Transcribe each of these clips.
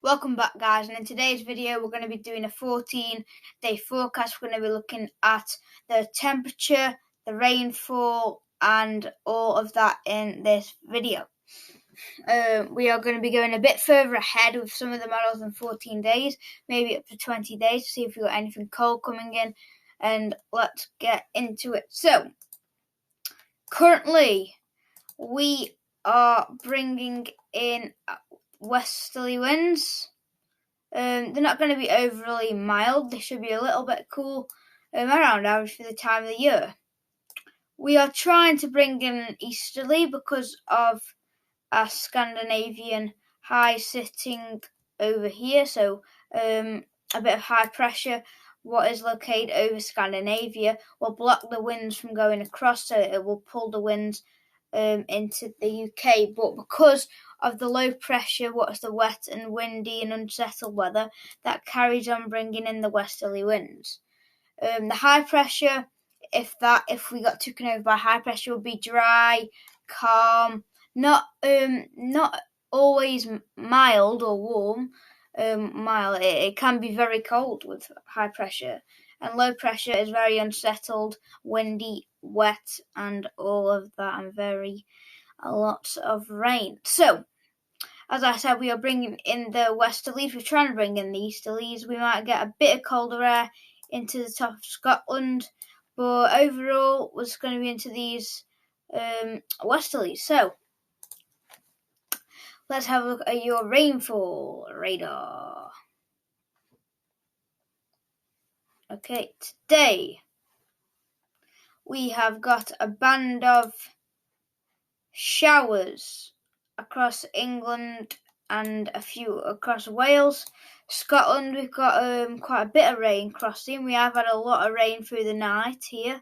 Welcome back, guys, and in today's video we're going to be doing a 14-day forecast. We're going to be looking at the temperature, the rainfall and all of that in this video. We are going to be going a bit further ahead with some of the models than 14 days, maybe up to 20 days to see if we've got anything cold coming in, and let's get into it. So, currently we are bringing in westerly winds. They're not going to be overly mild. They should be a little bit cool, around average for the time of the year. We are trying to bring in an easterly because of a Scandinavian high sitting over here. So a bit of high pressure, what is located over Scandinavia, will block the winds from going across, so it will pull the winds into the UK. But because of the low pressure, what's the wet and windy and unsettled weather, that carries on bringing in the westerly winds. The high pressure, if we got taken over by high pressure, will be dry, calm, not always mild or warm. Mild, it can be very cold with high pressure, and low pressure is very unsettled, windy, wet, and all of that, and lots of rain. So, as I said, we are bringing in the westerlies. We're trying to bring in the easterlies. We might get a bit of colder air into the top of Scotland, but overall, we're going to be into these westerlies. So, let's have a look at your rainfall radar. Okay, today we have got a band of showers across England and a few across Wales. Scotland, we've got quite a bit of rain crossing. We have had a lot of rain through the night here.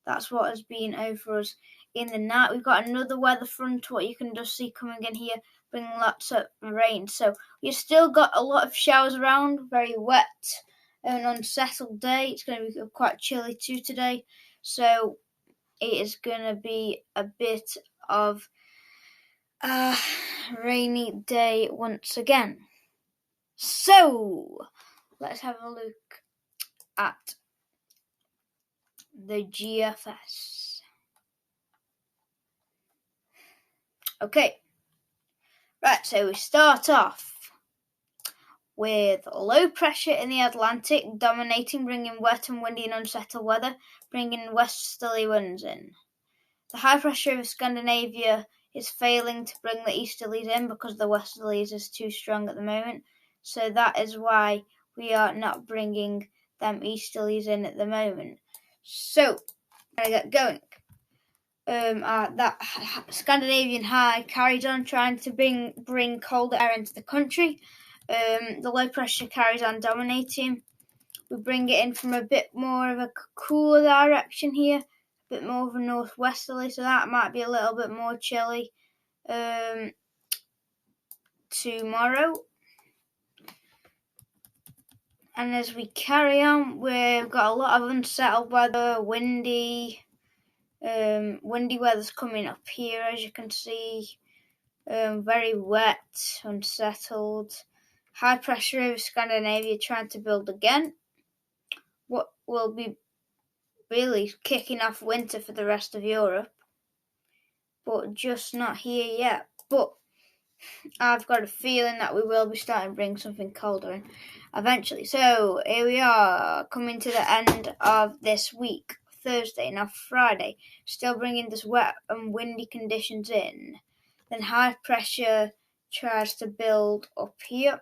That's what has been over us in the night. We've got another weather front, what you can just see coming in here, bringing lots of rain. So we've still got a lot of showers around, very wet, an unsettled day. It's going to be quite chilly too today. So it is going to be a bit of a rainy day once again. So, let's have a look at the GFS. Okay, right, so we start off with low pressure in the Atlantic dominating, bringing wet and windy and unsettled weather, bringing westerly winds in. The high pressure of Scandinavia is failing to bring the easterlies in because the westerlies is too strong at the moment. So that is why we are not bringing them easterlies in at the moment. So, I'm going to get going. That Scandinavian high carries on trying to bring colder air into the country. The low pressure carries on dominating. We bring it in from a bit more of a cooler direction here, a bit more of a northwesterly, so that might be a little bit more chilly tomorrow. And as we carry on, we've got a lot of unsettled weather, windy weather's coming up here, as you can see. Very wet, unsettled. High pressure over Scandinavia trying to build again. What will be really kicking off winter for the rest of Europe, but just not here yet. But I've got a feeling that we will be starting to bring something colder in eventually. So here we are, coming to the end of this week. Thursday, now Friday, still bringing this wet and windy conditions in. Then high pressure tries to build up here.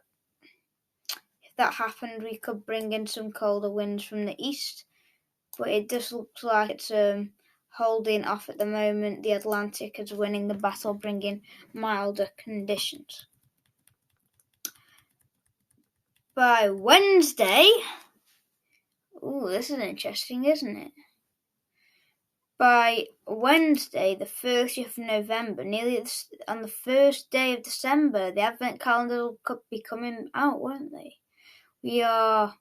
If that happened, we could bring in some colder winds from the east, but it just looks like it's holding off at the moment. The Atlantic is winning the battle, bringing milder conditions. By Wednesday, this is interesting, isn't it? By Wednesday, the 30th of November, nearly on the first day of December, the Advent calendar will be coming out, won't they? We are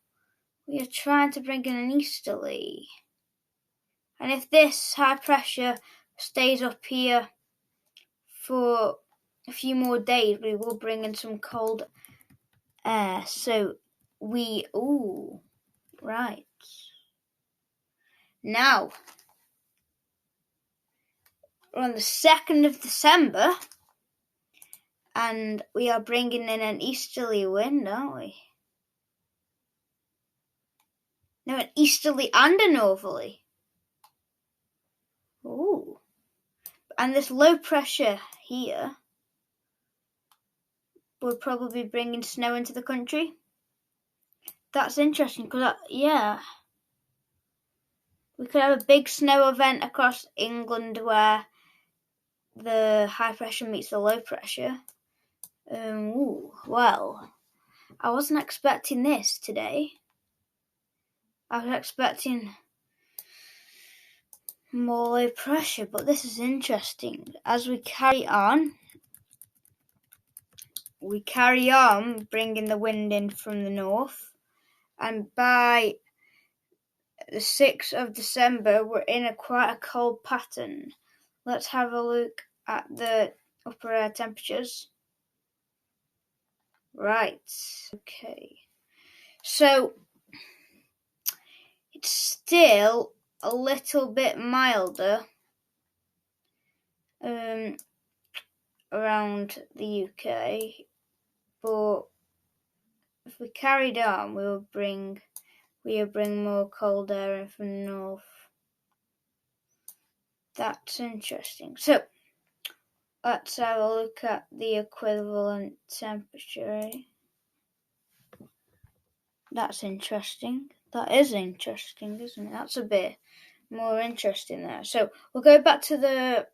trying to bring in an easterly. And if this high pressure stays up here for a few more days, we will bring in some cold air. So right. Now, we're on the 2nd of December, and we are bringing in an easterly wind, aren't we? No, an easterly and a northerly. Ooh. And this low pressure here will probably be bringing snow into the country. That's interesting because, we could have a big snow event across England where the high pressure meets the low pressure. Well, I wasn't expecting this today. I was expecting more low pressure, but this is interesting. As we carry on bringing the wind in from the north, and by the 6th of December, we're in quite a cold pattern. Let's have a look at the upper air temperatures. Right, okay. So, it's still a little bit milder around the UK, but if we carried on, we would bring more cold air in from the north. That's interesting. So, let's have a look at the equivalent temperature. That's interesting. That is interesting, isn't it? That's a bit more interesting there. So, we'll go back to the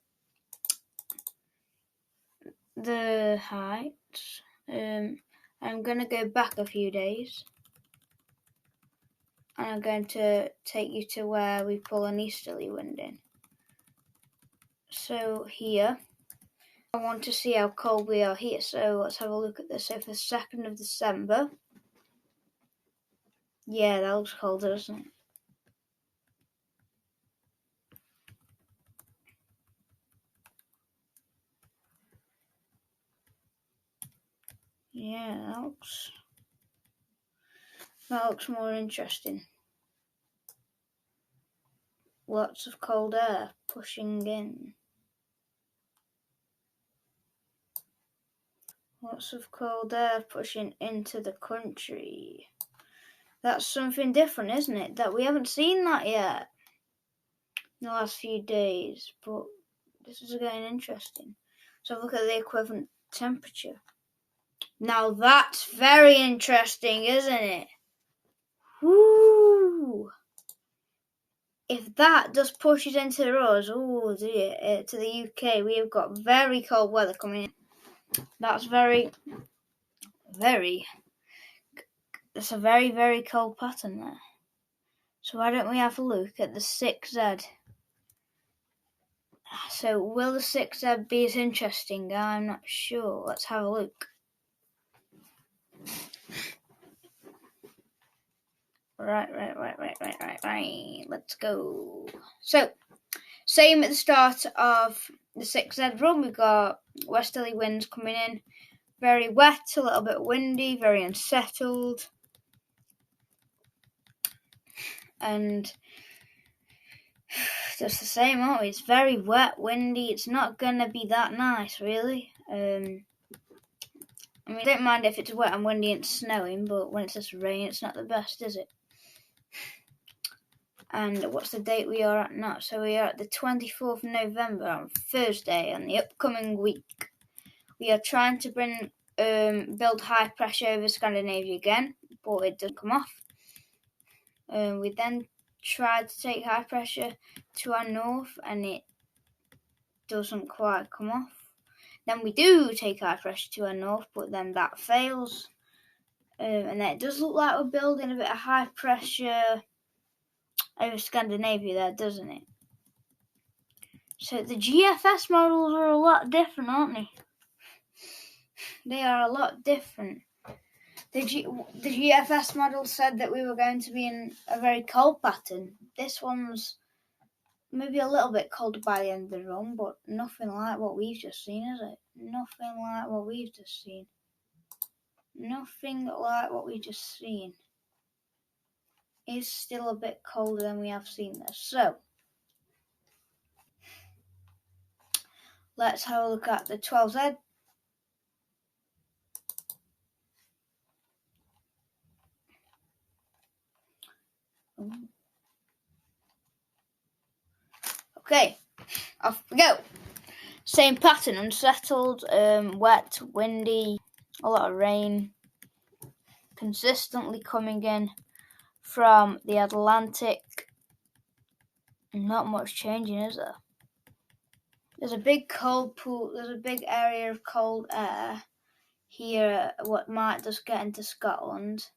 heights. I'm going to go back a few days. And I'm going to take you to where we pull an easterly wind in. So here, I want to see how cold we are here. So let's have a look at this. So for the 2nd of December, yeah, that looks colder, doesn't it? Yeah, that looks more interesting. Lots of cold air pushing in. Lots of cold air pushing into the country. That's something different, isn't it? That we haven't seen that yet in the last few days, but this is getting interesting. So look at the equivalent temperature. Now that's very interesting, isn't it? Woo! If that just pushes into us, to the UK, we have got very cold weather coming in. That's that's a very, very cold pattern there. So why don't we have a look at the 6Z? So will the 6Z be as interesting? I'm not sure. Let's have a look. Right. Let's go. So, same at the start of the 6Z run, we've got westerly winds coming in. Very wet, a little bit windy, very unsettled. And just the same, aren't we? It's very wet, windy. It's not going to be that nice, really. I don't mind if it's wet and windy and it's snowing, but when it's just rain, it's not the best, is it? And what's the date we are at now? So we are at the 24th of November on Thursday, and the upcoming week. We are trying to build high pressure over Scandinavia again, but it doesn't come off. We then tried to take high pressure to our north, and it doesn't quite come off. Then we do take high pressure to our north, but then that fails. And then it does look like we're building a bit of high pressure over Scandinavia there, doesn't it? So the GFS models are a lot different, aren't they? They are a lot different. The GFS model said that we were going to be in a very cold pattern. This one's maybe a little bit colder by the end of the run, but nothing like what we've just seen, is it? Nothing like what we've just seen. nothing like what we just seen. It's still a bit colder than we have seen this. So let's have a look at the 12Z. Okay, off we go. Same pattern, unsettled, wet, windy, a lot of rain, consistently coming in from the Atlantic. Not much changing, is there? There's a big cold pool, there's a big area of cold air here, what might just get into Scotland,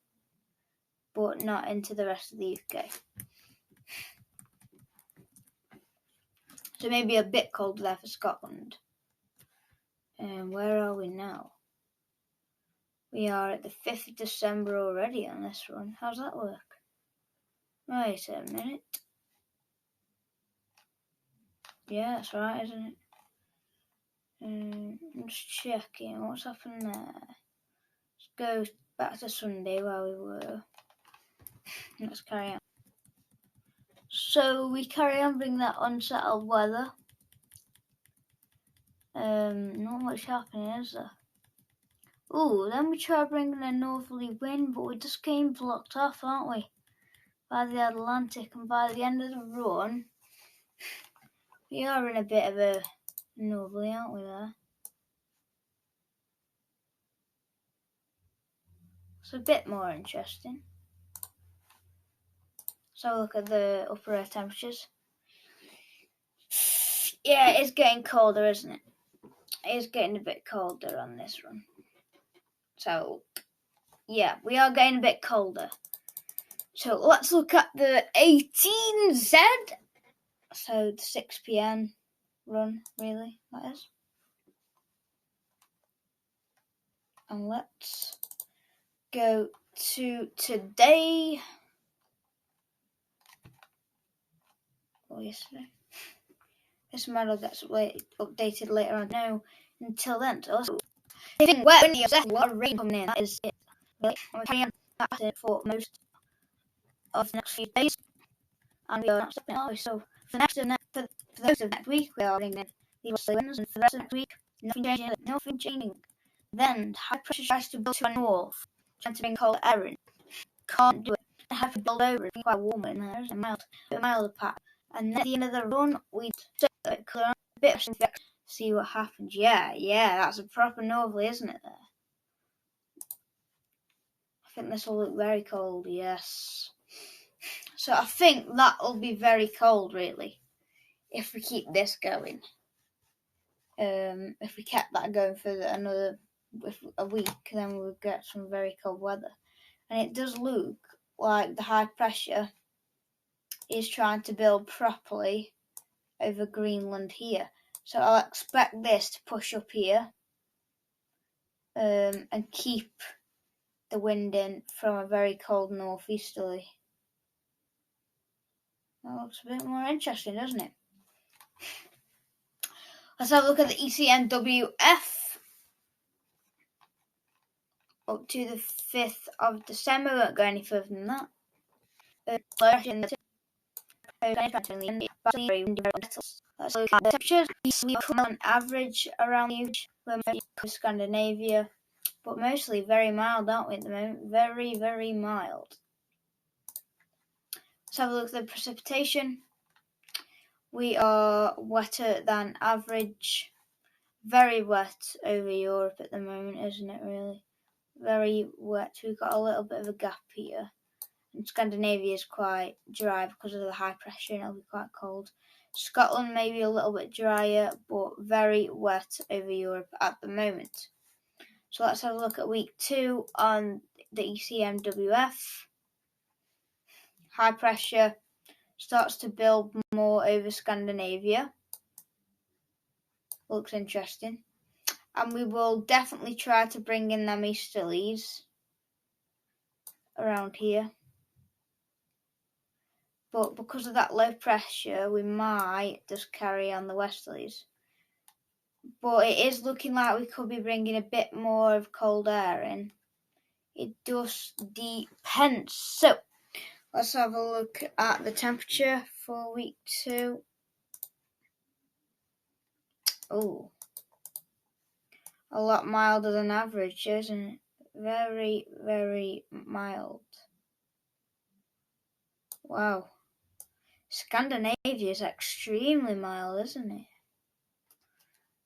but not into the rest of the UK. So maybe a bit colder there for Scotland. And where are we now? We are at the 5th of December already on this run. How's that work? Wait a minute. Yeah, that's right, isn't it? I'm just checking what's happened there. Let's go back to Sunday where we were. Let's carry on. So we carry on bringing that unsettled weather. Not much happening, is there? Ooh, then we try bringing a northerly wind, but we're just getting blocked off, aren't we? By the Atlantic, and by the end of the run, we are in a bit of a northerly, aren't we there? It's a bit more interesting. So look at the upper air temperatures. Yeah, it's getting colder, isn't it? It is getting a bit colder on this run. So, yeah, we are getting a bit colder. So let's look at the 18Z. So the 6 p.m. run, really, that is. And let's go to today. Or yesterday. This model gets updated later on. No, until then. So I think wet, windy, a lot of rain coming in. That is it. Really. And we're carrying on that for most of the next few days. And we are not stopping, are we? So for the most of next week, we are bringing in the westerly winds, and for the rest of next week, nothing changing. Then high pressure tries to build to our north, trying to bring cold air in. Can't do it. They have to build over. It's quite warm in there, isn't it? A milder pack. And then at the end of the run, we clear on a bit of effect, see what happens. Yeah, that's a proper northerly, isn't it? There. I think this will look very cold. Yes. So I think that will be very cold, really, if we keep this going. If we kept that going for another a week, then we would get some very cold weather. And it does look like the high pressure is trying to build properly over Greenland here. So I'll expect this to push up here and keep the wind in from a very cold northeasterly. That looks a bit more interesting, doesn't it? Let's have a look at the ECMWF. Up to the 5th of December, we won't go any further than that. Let's look at the temperatures. We come on average around the UK, Scandinavia, but mostly very mild, aren't we, at the moment? Very, very mild. Let's have a look at the precipitation. We are wetter than average. Very wet over Europe at the moment, isn't it, really? Very wet. We've got a little bit of a gap here. And Scandinavia is quite dry because of the high pressure, and it'll be quite cold. Scotland may be a little bit drier, but very wet over Europe at the moment. So let's have a look at week 2 on the ECMWF. High pressure starts to build more over Scandinavia. Looks interesting. And we will definitely try to bring in them easterlies around here. But because of that low pressure, we might just carry on the westerlies. But it is looking like we could be bringing a bit more of cold air in. It just depends. So let's have a look at the temperature for week 2. Oh, a lot milder than average, isn't it? Very, very mild. Wow. Scandinavia is extremely mild, isn't it?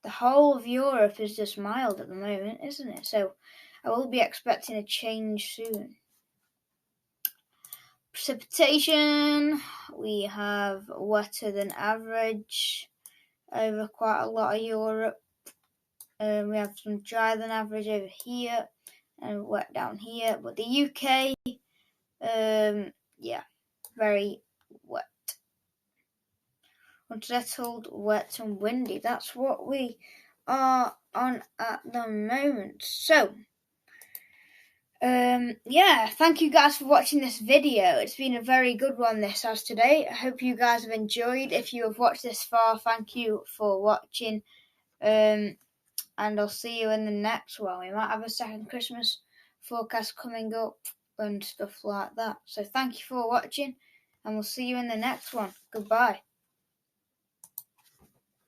The whole of Europe is just mild at the moment, isn't it? So I will be expecting a change soon. Precipitation, we have wetter than average over quite a lot of Europe. We have some drier than average over here and wet down here. But the UK, yeah, very wet. Unsettled, wet and windy. That's what we are on at the moment. So, yeah, thank you guys for watching this video. It's been a very good one this as today. I hope you guys have enjoyed. If you have watched this far, thank you for watching. And I'll see you in the next one. We might have a second Christmas forecast coming up and stuff like that. So thank you for watching, and we'll see you in the next one. Goodbye.